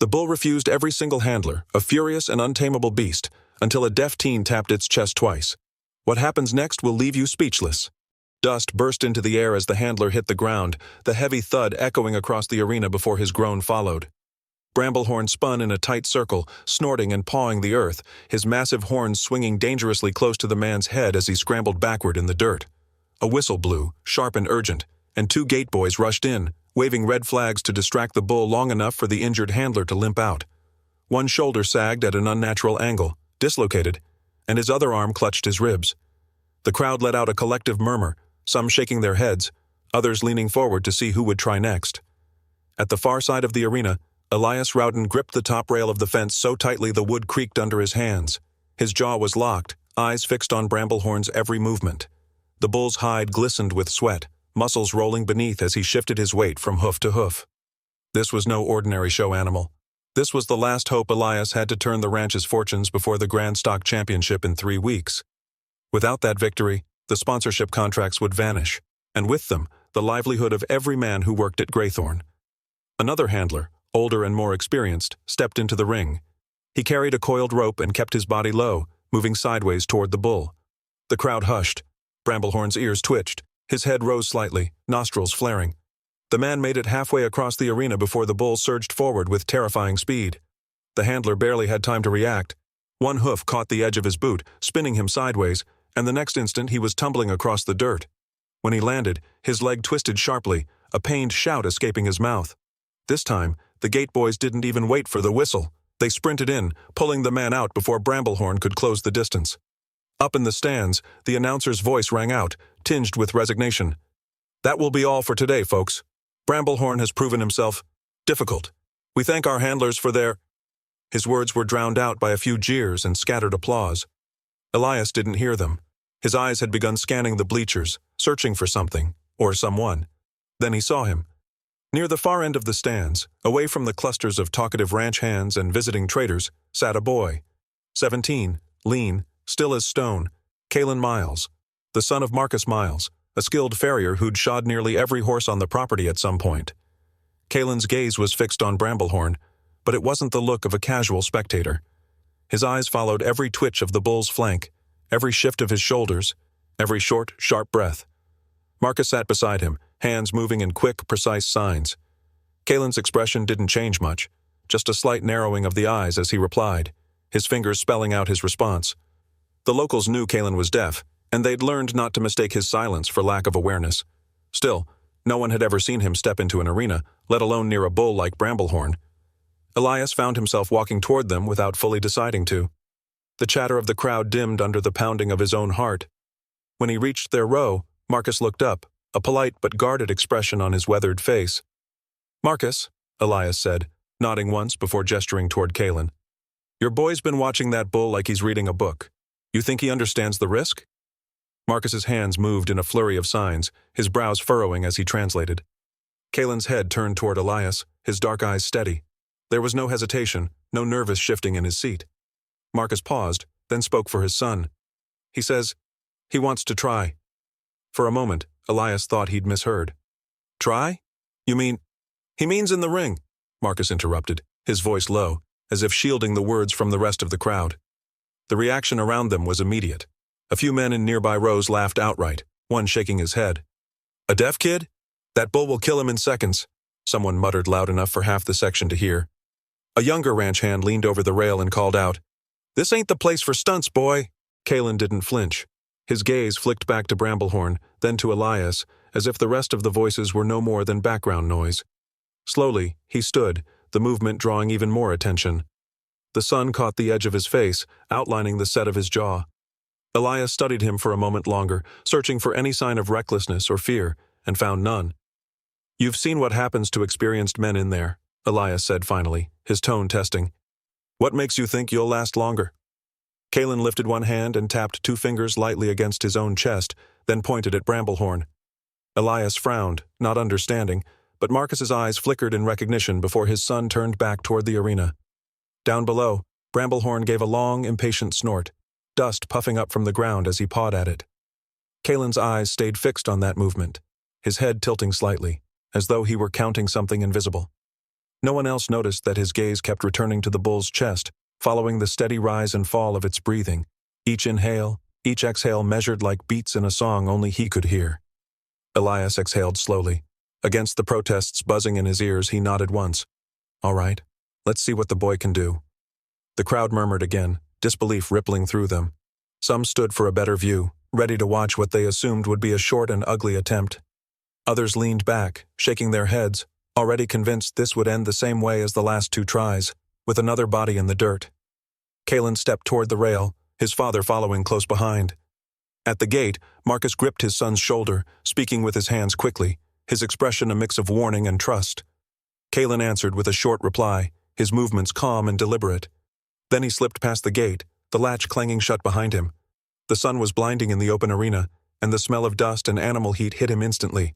The bull refused every single handler, a furious and untamable beast, until a deaf teen tapped its chest twice. What happens next will leave you speechless. Dust burst into the air as the handler hit the ground, the heavy thud echoing across the arena before his groan followed. Bramblehorn spun in a tight circle, snorting and pawing the earth, his massive horns swinging dangerously close to the man's head as he scrambled backward in the dirt. A whistle blew, sharp and urgent, and two gate boys rushed in, waving red flags to distract the bull long enough for the injured handler to limp out. One shoulder sagged at an unnatural angle, dislocated, and his other arm clutched his ribs. The crowd let out a collective murmur, some shaking their heads, others leaning forward to see who would try next. At the far side of the arena, Elias Rowden gripped the top rail of the fence so tightly the wood creaked under his hands. His jaw was locked, eyes fixed on Bramblehorn's every movement. The bull's hide glistened with sweat, muscles rolling beneath as he shifted his weight from hoof to hoof. This was no ordinary show animal. This was the last hope Elias had to turn the ranch's fortunes before the Grand Stock Championship in 3 weeks. Without that victory, the sponsorship contracts would vanish, and with them, the livelihood of every man who worked at Graythorne. Another handler, older and more experienced, stepped into the ring. He carried a coiled rope and kept his body low, moving sideways toward the bull. The crowd hushed. Bramblehorn's ears twitched. His head rose slightly, nostrils flaring. The man made it halfway across the arena before the bull surged forward with terrifying speed. The handler barely had time to react. One hoof caught the edge of his boot, spinning him sideways, and the next instant he was tumbling across the dirt. When he landed, his leg twisted sharply, a pained shout escaping his mouth. This time, the gate boys didn't even wait for the whistle. They sprinted in, pulling the man out before Bramblehorn could close the distance. Up in the stands, the announcer's voice rang out, tinged with resignation. "That will be all for today, folks. Bramblehorn has proven himself difficult. We thank our handlers for their—" His words were drowned out by a few jeers and scattered applause. Elias didn't hear them. His eyes had begun scanning the bleachers, searching for something, or someone. Then he saw him. Near the far end of the stands, away from the clusters of talkative ranch hands and visiting traders, sat a boy. 17, lean, still as stone, Kalen Miles, the son of Marcus Miles, a skilled farrier who'd shod nearly every horse on the property at some point. Kalen's gaze was fixed on Bramblehorn, but it wasn't the look of a casual spectator. His eyes followed every twitch of the bull's flank, every shift of his shoulders, every short, sharp breath. Marcus sat beside him, hands moving in quick, precise signs. Kalen's expression didn't change much, just a slight narrowing of the eyes as he replied, his fingers spelling out his response. The locals knew Kalen was deaf, and they'd learned not to mistake his silence for lack of awareness. Still, no one had ever seen him step into an arena, let alone near a bull like Bramblehorn. Elias found himself walking toward them without fully deciding to. The chatter of the crowd dimmed under the pounding of his own heart. When he reached their row, Marcus looked up, a polite but guarded expression on his weathered face. "Marcus," Elias said, nodding once before gesturing toward Kalen. "Your boy's been watching that bull like he's reading a book. You think he understands the risk?" Marcus's hands moved in a flurry of signs, his brows furrowing as he translated. Kalen's head turned toward Elias, his dark eyes steady. There was no hesitation, no nervous shifting in his seat. Marcus paused, then spoke for his son. He says, "He wants to try." For a moment, Elias thought he'd misheard. "Try? You mean—" "He means in the ring," Marcus interrupted, his voice low, as if shielding the words from the rest of the crowd. The reaction around them was immediate. A few men in nearby rows laughed outright, one shaking his head. "A deaf kid? That bull will kill him in seconds," someone muttered loud enough for half the section to hear. A younger ranch hand leaned over the rail and called out, "This ain't the place for stunts, boy." Kalen didn't flinch. His gaze flicked back to Bramblehorn, then to Elias, as if the rest of the voices were no more than background noise. Slowly, he stood, the movement drawing even more attention. The sun caught the edge of his face, outlining the set of his jaw. Elias studied him for a moment longer, searching for any sign of recklessness or fear, and found none. "You've seen what happens to experienced men in there," Elias said finally, his tone testing. "What makes you think you'll last longer?" Kalen lifted one hand and tapped two fingers lightly against his own chest, then pointed at Bramblehorn. Elias frowned, not understanding, but Marcus's eyes flickered in recognition before his son turned back toward the arena. Down below, Bramblehorn gave a long, impatient snort, dust puffing up from the ground as he pawed at it. Kalen's eyes stayed fixed on that movement, his head tilting slightly, as though he were counting something invisible. No one else noticed that his gaze kept returning to the bull's chest, following the steady rise and fall of its breathing. Each inhale, each exhale measured like beats in a song only he could hear. Elias exhaled slowly. Against the protests buzzing in his ears, he nodded once. "All right, let's see what the boy can do." The crowd murmured again, disbelief rippling through them. Some stood for a better view, ready to watch what they assumed would be a short and ugly attempt. Others leaned back, shaking their heads, already convinced this would end the same way as the last two tries, with another body in the dirt. Kalen stepped toward the rail, his father following close behind. At the gate, Marcus gripped his son's shoulder, speaking with his hands quickly, his expression a mix of warning and trust. Kalen answered with a short reply, his movements calm and deliberate. Then he slipped past the gate, the latch clanging shut behind him. The sun was blinding in the open arena, and the smell of dust and animal heat hit him instantly.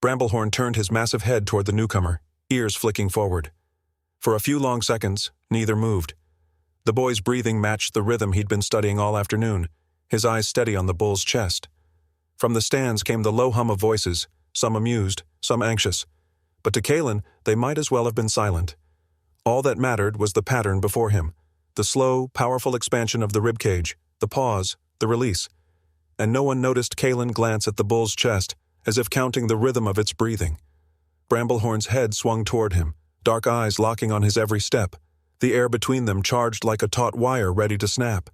Bramblehorn turned his massive head toward the newcomer, ears flicking forward. For a few long seconds, neither moved. The boy's breathing matched the rhythm he'd been studying all afternoon, his eyes steady on the bull's chest. From the stands came the low hum of voices, some amused, some anxious. But to Kalen, they might as well have been silent. All that mattered was the pattern before him, the slow, powerful expansion of the ribcage, the pause, the release. And no one noticed Kalen glance at the bull's chest, as if counting the rhythm of its breathing. Bramblehorn's head swung toward him, dark eyes locking on his every step, the air between them charged like a taut wire ready to snap.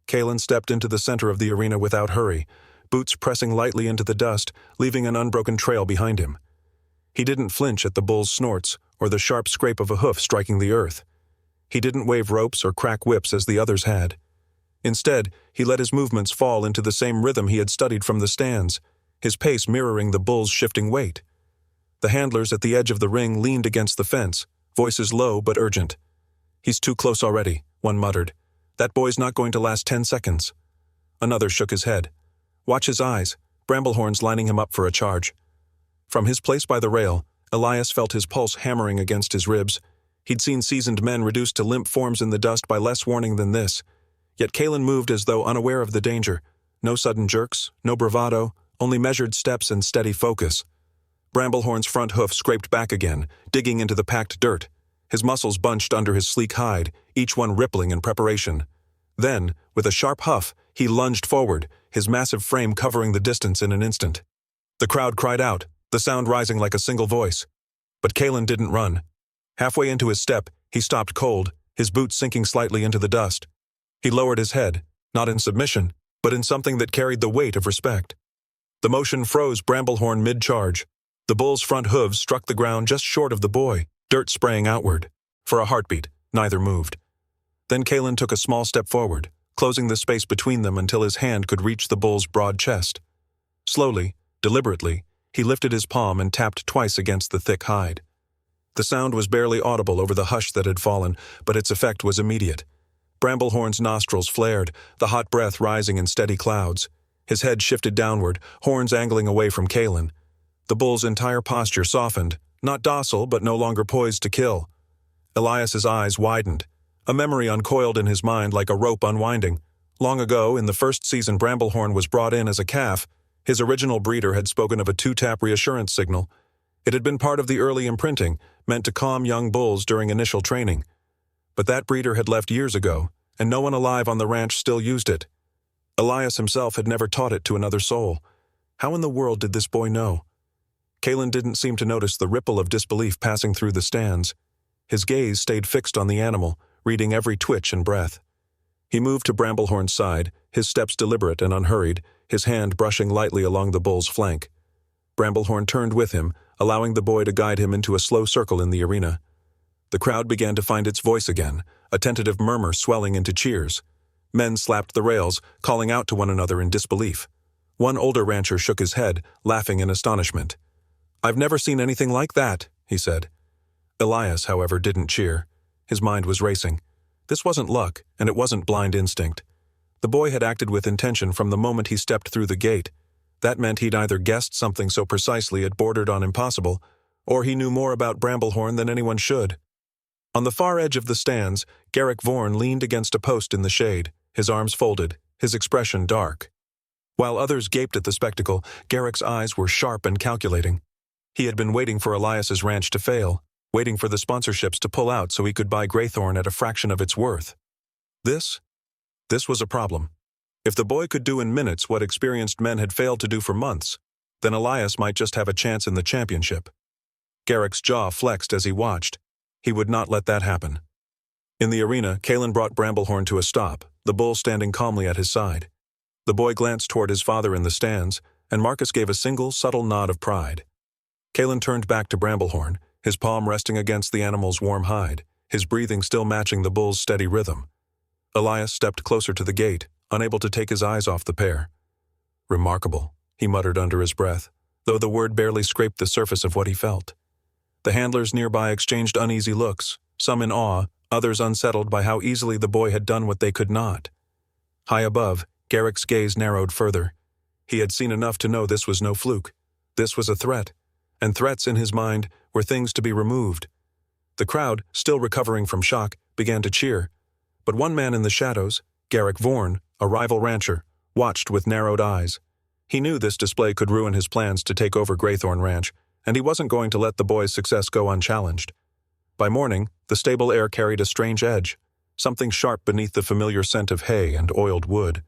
Kalen stepped into the center of the arena without hurry, boots pressing lightly into the dust, leaving an unbroken trail behind him. He didn't flinch at the bull's snorts or the sharp scrape of a hoof striking the earth. He didn't wave ropes or crack whips as the others had. Instead, he let his movements fall into the same rhythm he had studied from the stands, his pace mirroring the bull's shifting weight. The handlers at the edge of the ring leaned against the fence, voices low but urgent. "He's too close already," one muttered. "That boy's not going to last 10 seconds. Another shook his head. "Watch his eyes. Bramblehorn's lining him up for a charge." From his place by the rail, Elias felt his pulse hammering against his ribs. He'd seen seasoned men reduced to limp forms in the dust by less warning than this. Yet Kalen moved as though unaware of the danger. No sudden jerks, no bravado, only measured steps and steady focus. Bramblehorn's front hoof scraped back again, digging into the packed dirt. His muscles bunched under his sleek hide, each one rippling in preparation. Then, with a sharp huff, he lunged forward, his massive frame covering the distance in an instant. The crowd cried out, the sound rising like a single voice. But Kalen didn't run. Halfway into his step, he stopped cold, his boots sinking slightly into the dust. He lowered his head, not in submission, but in something that carried the weight of respect. The motion froze Bramblehorn mid-charge. The bull's front hooves struck the ground just short of the boy, dirt spraying outward. For a heartbeat, neither moved. Then Kalen took a small step forward, closing the space between them until his hand could reach the bull's broad chest. Slowly, deliberately, he lifted his palm and tapped twice against the thick hide. The sound was barely audible over the hush that had fallen, but its effect was immediate. Bramblehorn's nostrils flared, the hot breath rising in steady clouds. His head shifted downward, horns angling away from Kalen. The bull's entire posture softened, not docile but no longer poised to kill. Elias's eyes widened. A memory uncoiled in his mind like a rope unwinding. Long ago, in the first season Bramblehorn was brought in as a calf, his original breeder had spoken of a 2-tap reassurance signal. It had been part of the early imprinting, meant to calm young bulls during initial training. But that breeder had left years ago, and no one alive on the ranch still used it. Elias himself had never taught it to another soul. How in the world did this boy know? Kalen didn't seem to notice the ripple of disbelief passing through the stands. His gaze stayed fixed on the animal, reading every twitch and breath. He moved to Bramblehorn's side, his steps deliberate and unhurried, his hand brushing lightly along the bull's flank. Bramblehorn turned with him, allowing the boy to guide him into a slow circle in the arena. The crowd began to find its voice again, a tentative murmur swelling into cheers. Men slapped the rails, calling out to one another in disbelief. One older rancher shook his head, laughing in astonishment. "I've never seen anything like that," he said. Elias, however, didn't cheer. His mind was racing. This wasn't luck, and it wasn't blind instinct. The boy had acted with intention from the moment he stepped through the gate. That meant he'd either guessed something so precisely it bordered on impossible, or he knew more about Bramblehorn than anyone should. On the far edge of the stands, Garrick Vaughan leaned against a post in the shade, his arms folded, his expression dark. While others gaped at the spectacle, Garrick's eyes were sharp and calculating. He had been waiting for Elias's ranch to fail, waiting for the sponsorships to pull out so he could buy Greythorn at a fraction of its worth. This was a problem. If the boy could do in minutes what experienced men had failed to do for months, then Elias might just have a chance in the championship. Garrick's jaw flexed as he watched. He would not let that happen. In the arena, Kalen brought Bramblehorn to a stop, the bull standing calmly at his side. The boy glanced toward his father in the stands, and Marcus gave a single, subtle nod of pride. Kalen turned back to Bramblehorn, his palm resting against the animal's warm hide, his breathing still matching the bull's steady rhythm. Elias stepped closer to the gate, unable to take his eyes off the pair. "Remarkable," he muttered under his breath, though the word barely scraped the surface of what he felt. The handlers nearby exchanged uneasy looks, some in awe, others unsettled by how easily the boy had done what they could not. High above, Garrick's gaze narrowed further. He had seen enough to know this was no fluke. This was a threat, and threats in his mind were things to be removed. The crowd, still recovering from shock, began to cheer, but one man in the shadows, Garrick Vorn, a rival rancher, watched with narrowed eyes. He knew this display could ruin his plans to take over Greythorn Ranch, and he wasn't going to let the boy's success go unchallenged. By morning, the stable air carried a strange edge, something sharp beneath the familiar scent of hay and oiled wood.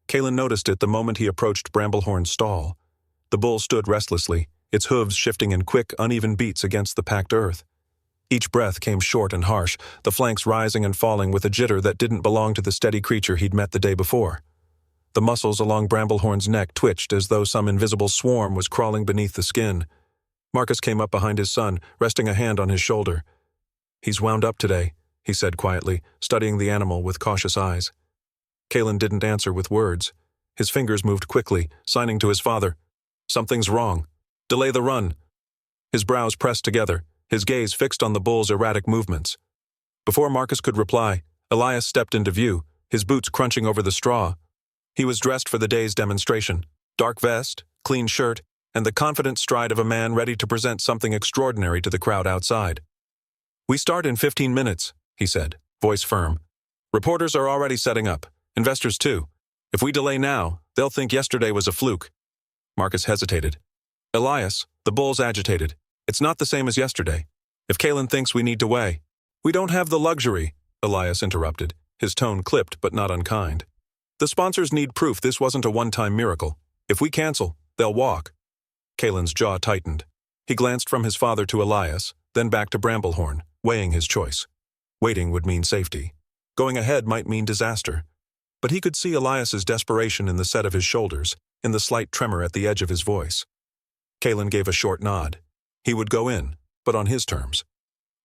Kalen noticed it the moment he approached Bramblehorn's stall. The bull stood restlessly, its hooves shifting in quick, uneven beats against the packed earth. Each breath came short and harsh, the flanks rising and falling with a jitter that didn't belong to the steady creature he'd met the day before. The muscles along Bramblehorn's neck twitched as though some invisible swarm was crawling beneath the skin. Marcus came up behind his son, resting a hand on his shoulder. "He's wound up today," he said quietly, studying the animal with cautious eyes. Kalen didn't answer with words. His fingers moved quickly, signing to his father. "Something's wrong. Delay the run." His brows pressed together, his gaze fixed on the bull's erratic movements. Before Marcus could reply, Elias stepped into view, his boots crunching over the straw. He was dressed for the day's demonstration, dark vest, clean shirt, and the confident stride of a man ready to present something extraordinary to the crowd outside. "We start in 15 minutes, he said, voice firm. "Reporters are already setting up, investors too. If we delay now, they'll think yesterday was a fluke." Marcus hesitated. "Elias, the bull's agitated. It's not the same as yesterday. If Kalen thinks we need to weigh—" "We don't have the luxury," Elias interrupted, his tone clipped but not unkind. "The sponsors need proof this wasn't a one-time miracle. If we cancel, they'll walk." Kalen's jaw tightened. He glanced from his father to Elias, then back to Bramblehorn, weighing his choice. Waiting would mean safety. Going ahead might mean disaster. But he could see Elias's desperation in the set of his shoulders, in the slight tremor at the edge of his voice. Kalen gave a short nod. He would go in, but on his terms.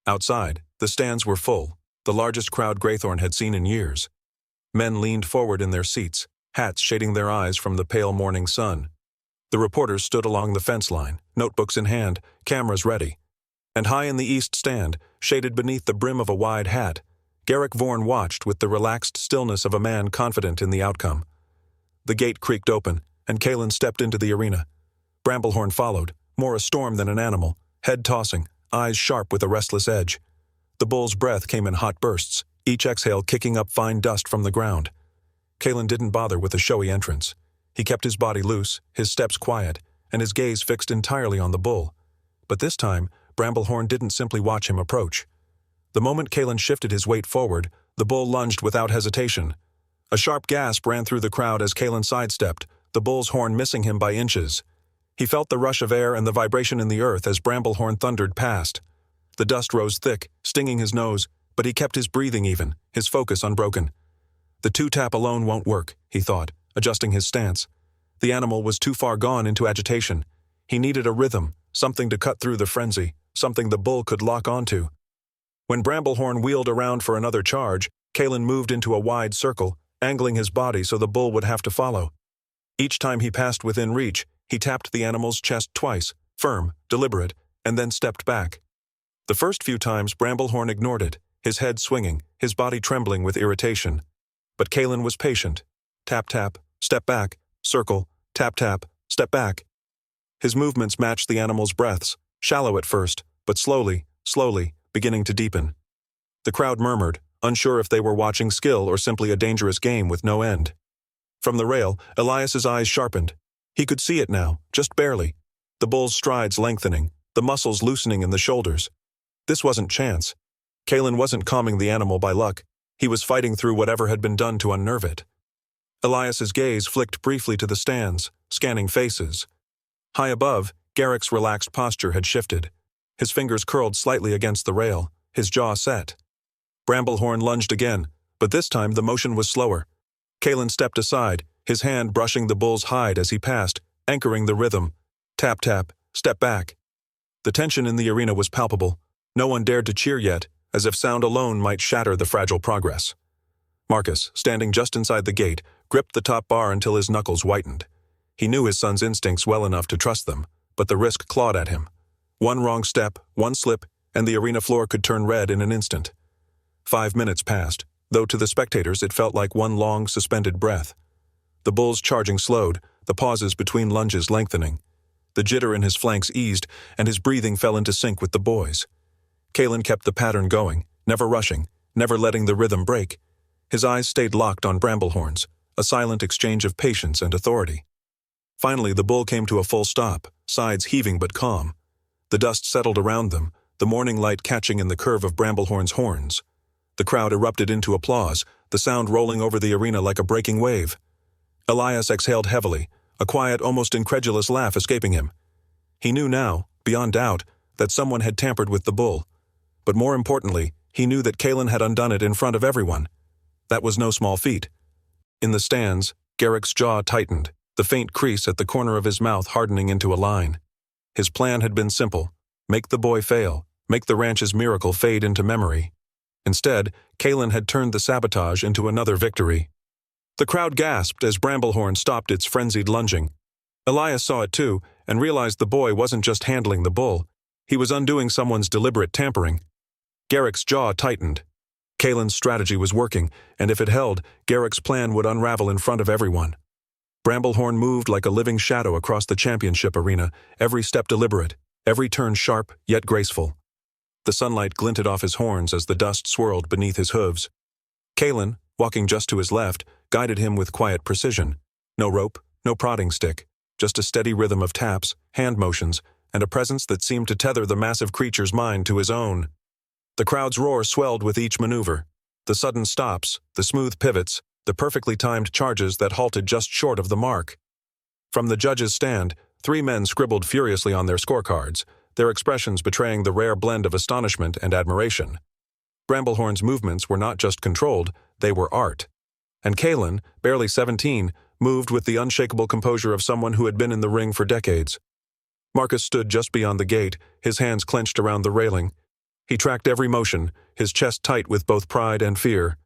Outside, the stands were full, the largest crowd Greythorn had seen in years. Men leaned forward in their seats, hats shading their eyes from the pale morning sun. The reporters stood along the fence line, notebooks in hand, cameras ready. And high in the east stand, shaded beneath the brim of a wide hat, Garrick Vorn watched with the relaxed stillness of a man confident in the outcome. The gate creaked open, and Kalen stepped into the arena. Bramblehorn followed, more a storm than an animal, head tossing, eyes sharp with a restless edge. The bull's breath came in hot bursts, each exhale kicking up fine dust from the ground. Kalen didn't bother with a showy entrance. He kept his body loose, his steps quiet, and his gaze fixed entirely on the bull. But this time, Bramblehorn didn't simply watch him approach. The moment Kalen shifted his weight forward, the bull lunged without hesitation. A sharp gasp ran through the crowd as Kalen sidestepped, the bull's horn missing him by inches. He felt the rush of air and the vibration in the earth as Bramblehorn thundered past. The dust rose thick, stinging his nose, but he kept his breathing even, his focus unbroken. The two-tap alone won't work, he thought, adjusting his stance. The animal was too far gone into agitation. He needed a rhythm, something to cut through the frenzy, something the bull could lock onto. When Bramblehorn wheeled around for another charge, Kalen moved into a wide circle, angling his body so the bull would have to follow. Each time he passed within reach, he tapped the animal's chest twice, firm, deliberate, and then stepped back. The first few times Bramblehorn ignored it, his head swinging, his body trembling with irritation. But Kalen was patient. Tap, tap, step back, circle, tap, tap, step back. His movements matched the animal's breaths, shallow at first, but slowly, beginning to deepen. The crowd murmured, unsure if they were watching skill or simply a dangerous game with no end. From the rail, Elias's eyes sharpened. He could see it now, just barely. The bull's strides lengthening, the muscles loosening in the shoulders. This wasn't chance. Kalen wasn't calming the animal by luck. He was fighting through whatever had been done to unnerve it. Elias's gaze flicked briefly to the stands, scanning faces. High above, Garrick's relaxed posture had shifted. His fingers curled slightly against the rail, his jaw set. Bramblehorn lunged again, but this time the motion was slower. Kalen stepped aside, his hand brushing the bull's hide as he passed, anchoring the rhythm. Tap tap, step back. The tension in the arena was palpable. No one dared to cheer yet, as if sound alone might shatter the fragile progress. Marcus, standing just inside the gate, gripped the top bar until his knuckles whitened. He knew his son's instincts well enough to trust them, but the risk clawed at him. One wrong step, one slip, and the arena floor could turn red in an instant. 5 minutes passed, though to the spectators it felt like one long, suspended breath. The bull's charging slowed, the pauses between lunges lengthening. The jitter in his flanks eased, and his breathing fell into sync with the boys. Kalen kept the pattern going, never rushing, never letting the rhythm break. His eyes stayed locked on Bramblehorn's, a silent exchange of patience and authority. Finally, the bull came to a full stop, sides heaving but calm. The dust settled around them, the morning light catching in the curve of Bramblehorn's horns. The crowd erupted into applause, the sound rolling over the arena like a breaking wave. Elias exhaled heavily, a quiet, almost incredulous laugh escaping him. He knew now, beyond doubt, that someone had tampered with the bull. But more importantly, he knew that Kalen had undone it in front of everyone. That was no small feat. In the stands, Garrick's jaw tightened, the faint crease at the corner of his mouth hardening into a line. His plan had been simple: make the boy fail, make the ranch's miracle fade into memory. Instead, Kalen had turned the sabotage into another victory. The crowd gasped as Bramblehorn stopped its frenzied lunging. Elias saw it too, and realized the boy wasn't just handling the bull. He was undoing someone's deliberate tampering. Garrick's jaw tightened. Kalen's strategy was working, and if it held, Garrick's plan would unravel in front of everyone. Bramblehorn moved like a living shadow across the championship arena, every step deliberate, every turn sharp yet graceful. The sunlight glinted off his horns as the dust swirled beneath his hooves. Kalen, walking just to his left, guided him with quiet precision. No rope, no prodding stick, just a steady rhythm of taps, hand motions, and a presence that seemed to tether the massive creature's mind to his own. The crowd's roar swelled with each maneuver. The sudden stops, the smooth pivots, the perfectly timed charges that halted just short of the mark. From the judges' stand, 3 men scribbled furiously on their scorecards, their expressions betraying the rare blend of astonishment and admiration. Bramblehorn's movements were not just controlled, they were art. And Kalen, barely 17, moved with the unshakable composure of someone who had been in the ring for decades. Marcus stood just beyond the gate, his hands clenched around the railing. He tracked every motion, his chest tight with both pride and fear.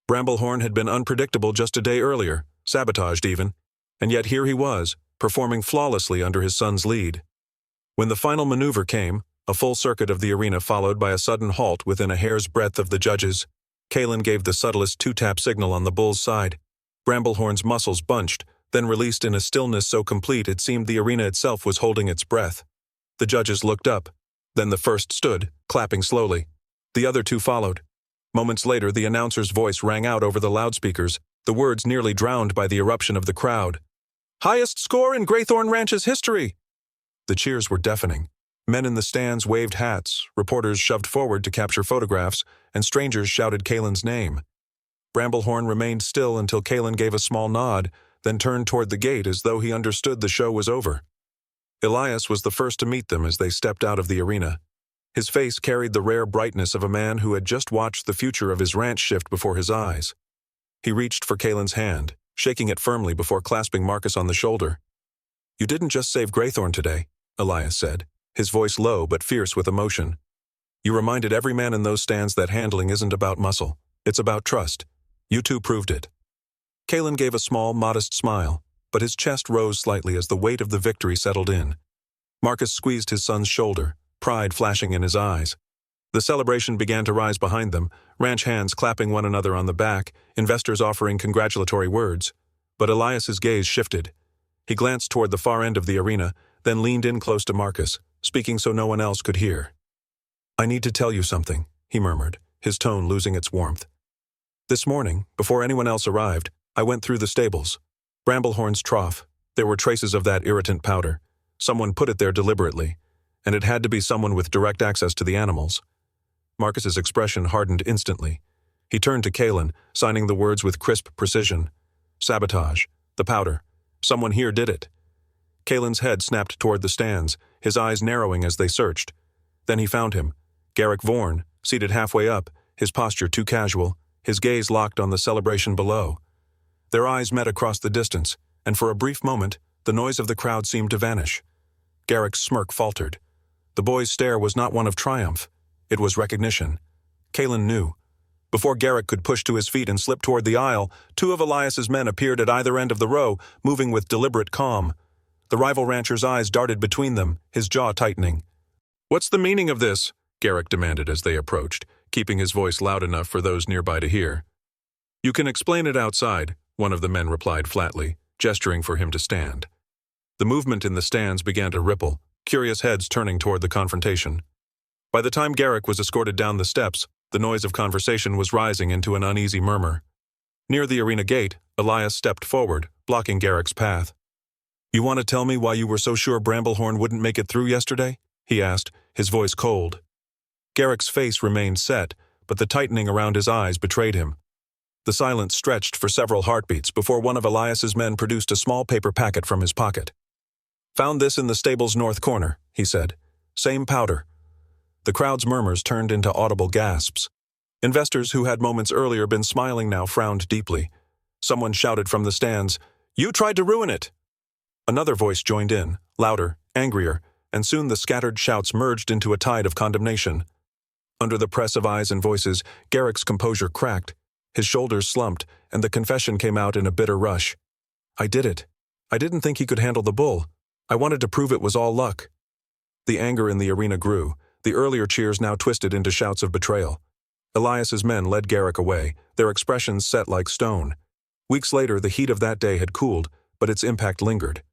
Bramblehorn had been unpredictable just a day earlier, sabotaged even, and yet here he was, performing flawlessly under his son's lead. When the final maneuver came, a full circuit of the arena followed by a sudden halt within a hair's breadth of the judges, Kalen gave the subtlest 2-tap signal on the bull's side. Bramblehorn's muscles bunched, then released in a stillness so complete it seemed the arena itself was holding its breath. The judges looked up. Then the first stood, clapping slowly. The other 2 followed. Moments later, the announcer's voice rang out over the loudspeakers, the words nearly drowned by the eruption of the crowd. "Highest score in Graythorn Ranch's history!" The cheers were deafening. Men in the stands waved hats, reporters shoved forward to capture photographs, and strangers shouted Kalen's name. Bramblehorn remained still until Kalen gave a small nod, then turned toward the gate as though he understood the show was over. Elias was the first to meet them as they stepped out of the arena. His face carried the rare brightness of a man who had just watched the future of his ranch shift before his eyes. He reached for Kalen's hand, shaking it firmly before clasping Marcus on the shoulder. "You didn't just save Graythorn today," Elias said, his voice low but fierce with emotion. "You reminded every man in those stands that handling isn't about muscle, it's about trust. You 2 proved it." Kalen gave a small, modest smile, but his chest rose slightly as the weight of the victory settled in. Marcus squeezed his son's shoulder, pride flashing in his eyes. The celebration began to rise behind them, ranch hands clapping one another on the back, investors offering congratulatory words. But Elias's gaze shifted. He glanced toward the far end of the arena, then leaned in close to Marcus, speaking so no one else could hear. "I need to tell you something," he murmured, his tone losing its warmth. "This morning, before anyone else arrived, I went through the stables. Bramblehorn's trough. There were traces of that irritant powder. Someone put it there deliberately, and it had to be someone with direct access to the animals. Marcus's expression hardened instantly. He turned to Kalen, signing the words with crisp precision. Sabotage. The powder. Someone here did it. Kalen's head snapped toward the stands, his eyes narrowing as they searched. Then he found him. Garrick Vorn, seated halfway up, his posture too casual, his gaze locked on the celebration below. Their eyes met across the distance, and for a brief moment, the noise of the crowd seemed to vanish. Garrick's smirk faltered. The boy's stare was not one of triumph. It was recognition. Kalen knew. Before Garrick could push to his feet and slip toward the aisle, two of Elias's men appeared at either end of the row, moving with deliberate calm. The rival rancher's eyes darted between them, his jaw tightening. "What's the meaning of this?" Garrick demanded as they approached, keeping his voice loud enough for those nearby to hear. "You can explain it outside," one of the men replied flatly, gesturing for him to stand. The movement in the stands began to ripple, curious heads turning toward the confrontation. By the time Garrick was escorted down the steps, the noise of conversation was rising into an uneasy murmur. Near the arena gate, Elias stepped forward, blocking Garrick's path. "You want to tell me why you were so sure Bramblehorn wouldn't make it through yesterday?" he asked, his voice cold. Garrick's face remained set, but the tightening around his eyes betrayed him. The silence stretched for several heartbeats before one of Elias's men produced a small paper packet from his pocket. "Found this in the stable's north corner," he said. "Same powder." The crowd's murmurs turned into audible gasps. Investors who had moments earlier been smiling now frowned deeply. Someone shouted from the stands, "You tried to ruin it!" Another voice joined in, louder, angrier, and soon the scattered shouts merged into a tide of condemnation. Under the press of eyes and voices, Garrick's composure cracked. His shoulders slumped, and the confession came out in a bitter rush. "I did it. I didn't think he could handle the bull. I wanted to prove it was all luck." The anger in the arena grew, the earlier cheers now twisted into shouts of betrayal. Elias's men led Garrick away, their expressions set like stone. Weeks later, the heat of that day had cooled, but its impact lingered.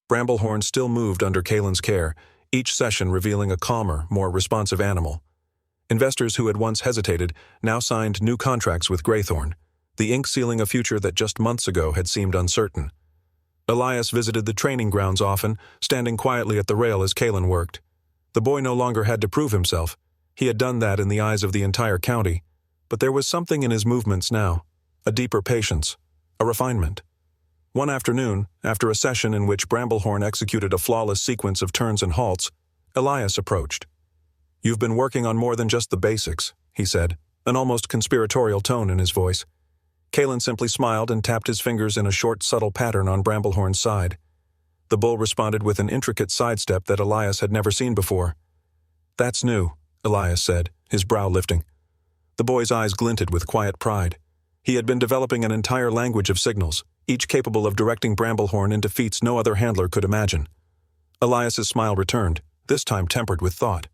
Bramblehorn still moved under Kalen's care, each session revealing a calmer, more responsive animal. Investors who had once hesitated now signed new contracts with Graythorn, the ink sealing a future that just months ago had seemed uncertain. Elias visited the training grounds often, standing quietly at the rail as Kalen worked. The boy no longer had to prove himself. He had done that in the eyes of the entire county. But there was something in his movements now, a deeper patience, a refinement. One afternoon, after a session in which Bramblehorn executed a flawless sequence of turns and halts, Elias approached. "You've been working on more than just the basics," he said, an almost conspiratorial tone in his voice. Kalen simply smiled and tapped his fingers in a short, subtle pattern on Bramblehorn's side. The bull responded with an intricate sidestep that Elias had never seen before. "That's new," Elias said, his brow lifting. The boy's eyes glinted with quiet pride. He had been developing an entire language of signals, each capable of directing Bramblehorn into feats no other handler could imagine. Elias's smile returned, this time tempered with thought.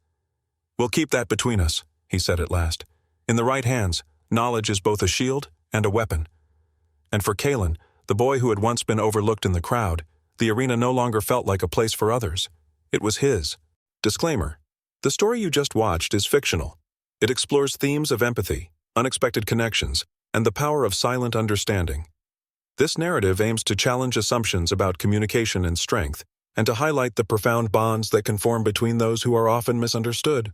"We'll keep that between us," he said at last. "In the right hands, knowledge is both a shield and a weapon." And for Kalen, the boy who had once been overlooked in the crowd, the arena no longer felt like a place for others. It was his. Disclaimer: the story you just watched is fictional. It explores themes of empathy, unexpected connections, and the power of silent understanding. This narrative aims to challenge assumptions about communication and strength, and to highlight the profound bonds that can form between those who are often misunderstood.